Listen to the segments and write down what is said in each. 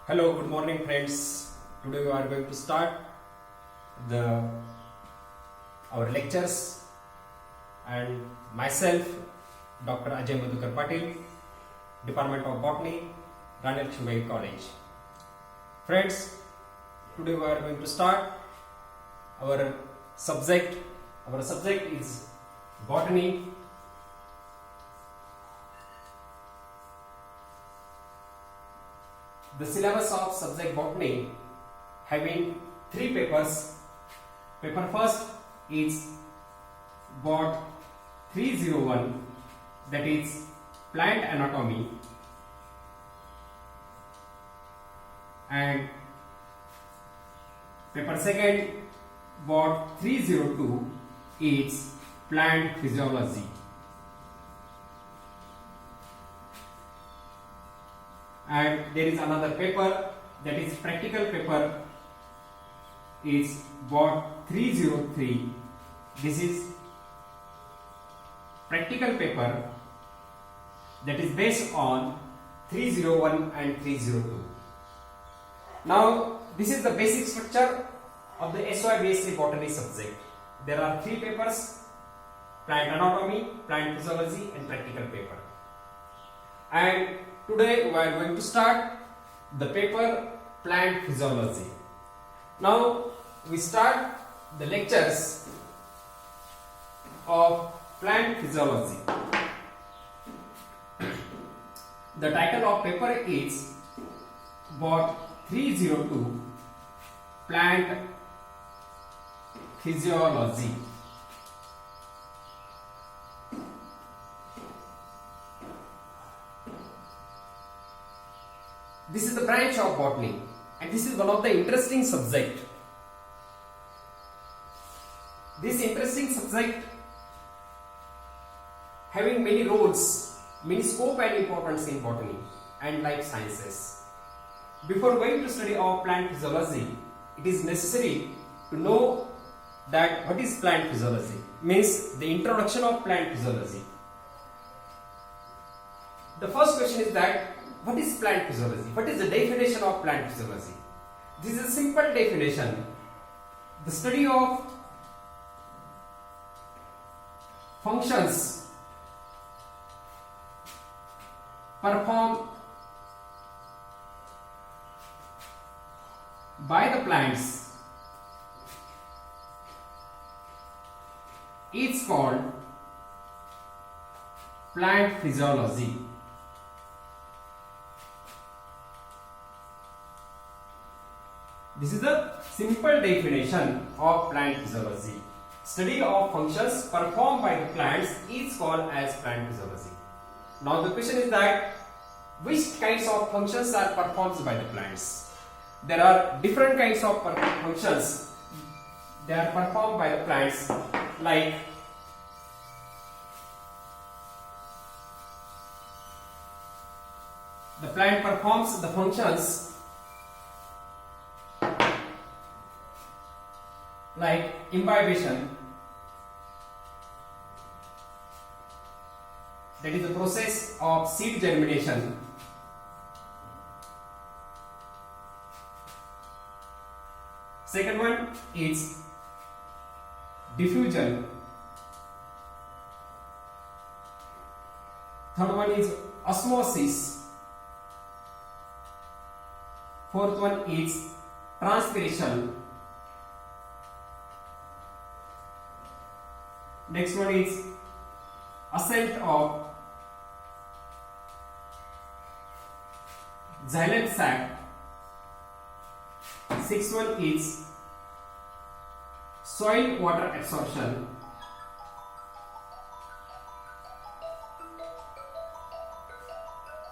Hello, good morning friends. Today we are going to start the our lectures and myself Dr. Ajay Madhukar Patil, Department of Botany, Rani Lakshmibai College. Friends, today we are going to start our subject. Our subject is botany. The syllabus of subject botany having 3 papers. Paper first is Bot 301, that is plant anatomy, and paper second Bot 302 is plant physiology. And there is another paper, that is practical paper, is Bot 303. This is practical paper that is based on 301 and 302. Now this is the basic structure of the SY BSc botany subject. There are 3 papers: plant anatomy, plant physiology and practical paper. And today we are going to start the paper plant physiology. Now we start the lectures of plant physiology. The title of paper is Bot 302 Plant Physiology. This is the branch of botany and this is one of the interesting subject. This interesting subject having many roles, many scope and importance in botany and life sciences. Before going to study of plant physiology, it is necessary to know that what is plant physiology, means the introduction of plant physiology. The first question is that what is plant physiology? What is the definition of plant physiology? This is a simple definition. The study of functions performed by the plants is called plant physiology. This is a simple definition of plant physiology. Study of functions performed by the plants is called as plant physiology. Now the question is that which kinds of functions are performed by the plants? There are different kinds of functions that are performed by the plants, like the plant performs the functions like imbibition, that is the process of seed germination. Second one is diffusion. Third one is osmosis. Fourth one is transpiration. Next one is ascent of xylem sac. Sixth one is soil water absorption.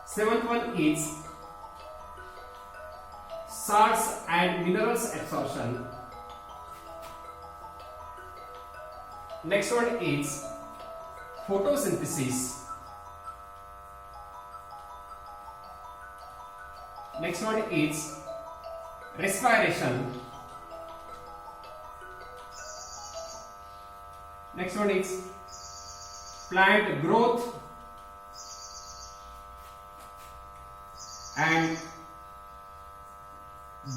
Seventh one is salts and minerals absorption. Next one is photosynthesis. Next one is respiration. Next one is plant growth and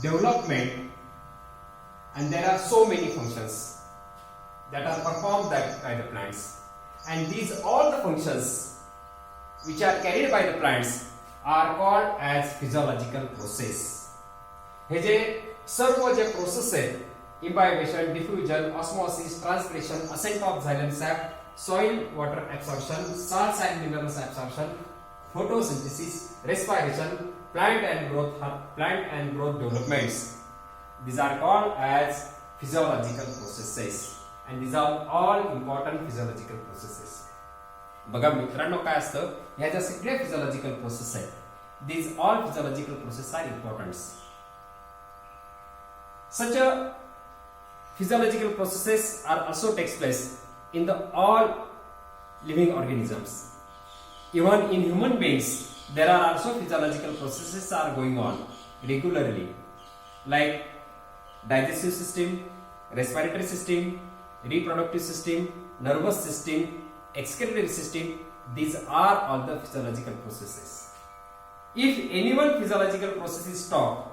development, and there are so many functions that are performed by the plants, and these all the functions which are carried by the plants are called as physiological process. हे जे सर्व जे process आहेत imbibition, diffusion, osmosis, transpiration, ascent of xylem sap, soil water absorption, salts and minerals absorption, photosynthesis, respiration, plant and growth developments, these are called as physiological processes, and these are all important physiological processes. बघा मित्रांनो काय असतं, ह्या ज्या सगळ्या physiological process आहेत, these all physiological processes are important. Such a physiological processes are also takes place in the all living organisms. Even in human beings, there are also physiological processes are going on regularly, like digestive system, respiratory system, reproductive system, nervous system, excretory system. These are all the physiological processes. If any one physiological process is stopped,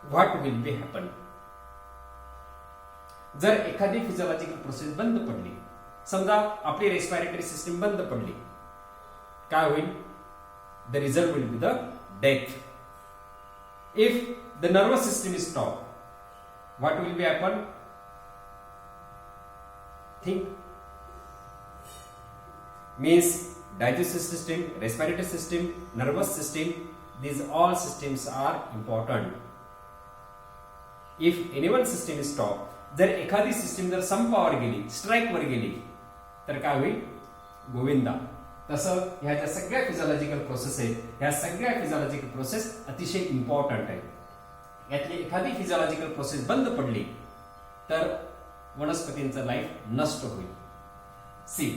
what will be happen? जर एखादी physiological process बंद पडली, समजा आपली respiratory system बंद पडली, काय होईल? The result will be the death. If the nervous system is stop, what will be happen? Think. Means digestive system, respiratory system, nervous system, these all systems are important. If any one system is stopped, जर एखादी system जर संपावर गेली, strike वर गेली, तर काय होईल? गोविंदा. तसं ह्या ज्या सगळ्या फिजियोलॉजिकल प्रोसेस आहेत, ह्या सगळ्या फिजियोलॉजिकल प्रोसेस अतिशय इम्पॉर्टंट आहेत. यातली एखादी फिजियोलॉजिकल प्रोसेस बंद पडली तर वनस्पतींचं लाईफ नष्ट होईल. सी,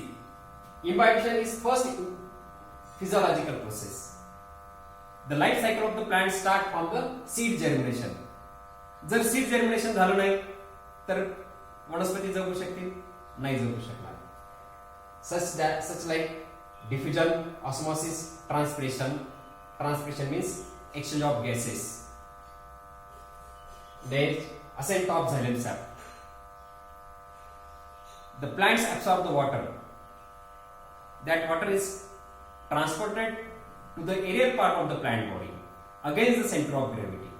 imbibition is first physiological process. The life cycle of the plant start from the seed germination. जर सीड जर्मिनेशन झालं नाही तर वनस्पती जगू शकतील? नाही जगू शकणार. such like diffusion, osmosis, transpiration. Transpiration means exchange of gases. Then ascent of xylem sap. The plants absorb the water. That water is transported to the aerial part of the plant body against the center of gravity.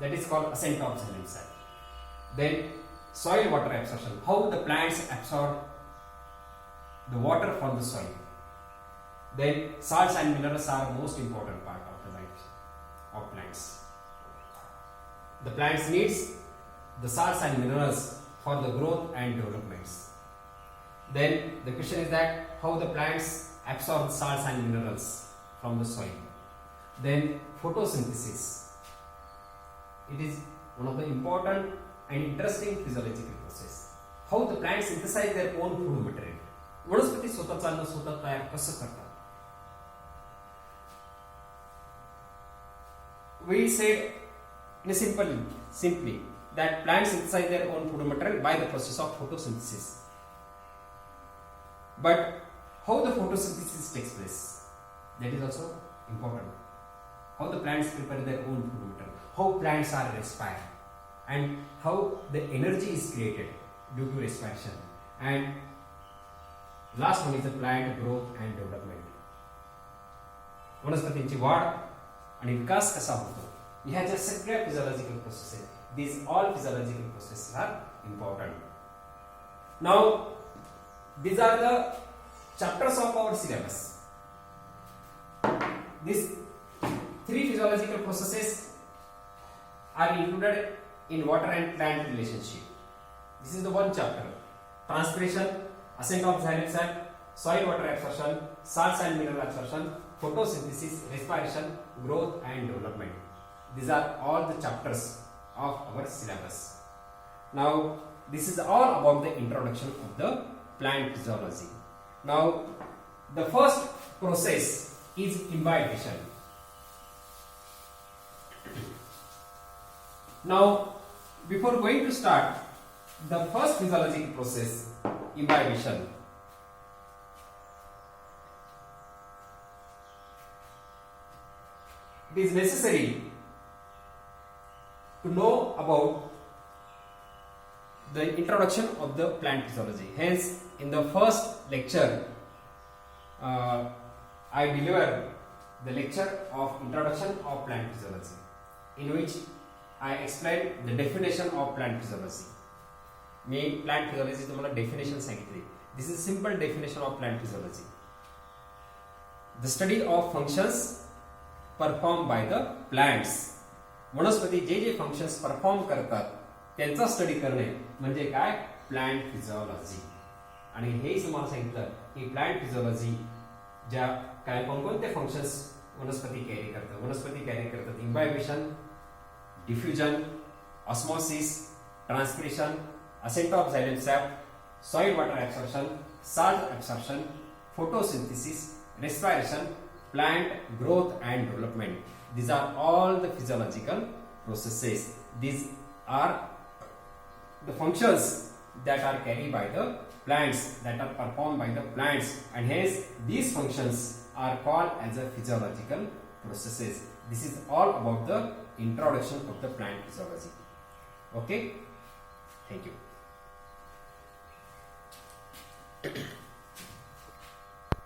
That is called ascent of xylem sap. Then soil water absorption. How the plants absorb the water from the soil. Then salts and minerals are most important part of the life of plants. The plants needs the salts and minerals for the growth and developments. Then the question is that how the plants absorb salts and minerals from the soil. Then photosynthesis. It is one of the important and interesting physiological process. How the plants synthesize their own food material. वनस्पती स्वतःचं अन्न स्वतः तयार कसं करतात? We said in simply that plants synthesize their own food material by the process of photosynthesis. But how the photosynthesis takes place, that is also important. How the plants prepare their own food material, how plants are respired, and how the energy is created due to respiration. And last one is the plant growth and development. वनस्पतींची वाढ आणि विकास कसा होतो, ह्या ज्या सगळ्या physiological process आहेत, these all physiological processes are important. Now these are the chapters of our syllabus. These three physiological processes are included in water and plant relationship. This is the one chapter: transpiration, ascent of xylem sap, soil water absorption, salts and mineral absorption, photosynthesis, respiration, growth and development. These are all the chapters of our syllabus. Now this is all about the introduction of the plant physiology. Now the first process is imbibition. Now before going to start the first physiological process, imbibition, it is necessary to know about the introduction of the plant physiology. Hence, in the first lecture, I delivered the lecture of introduction of plant physiology, in which I explained the definition of plant physiology. Me plant physiology तुम्हाला definition सांगितली. This is simple definition of plant physiology. The study of functions perform by the plants. वनस्पती जे जे functions perform करतात त्यांचा study करणे म्हणजे काय, plant physiology. आणि हेच मला सांगितलं की प्लांट फिजियोलॉजी ज्या काय कोणकोणते फंक्शन्स वनस्पती कॅरी करतात. वनस्पती कॅरी करतात imbibition, diffusion, osmosis, transcription, ascent of xylem sap, soil water absorption, salt absorption, photosynthesis, respiration, plant growth and development. These are all the physiological processes. These are the functions that are carried by the plants, that are performed by the plants, and hence these functions are called as the physiological processes. This is all about the introduction of the plant physiology. Okay, thank you.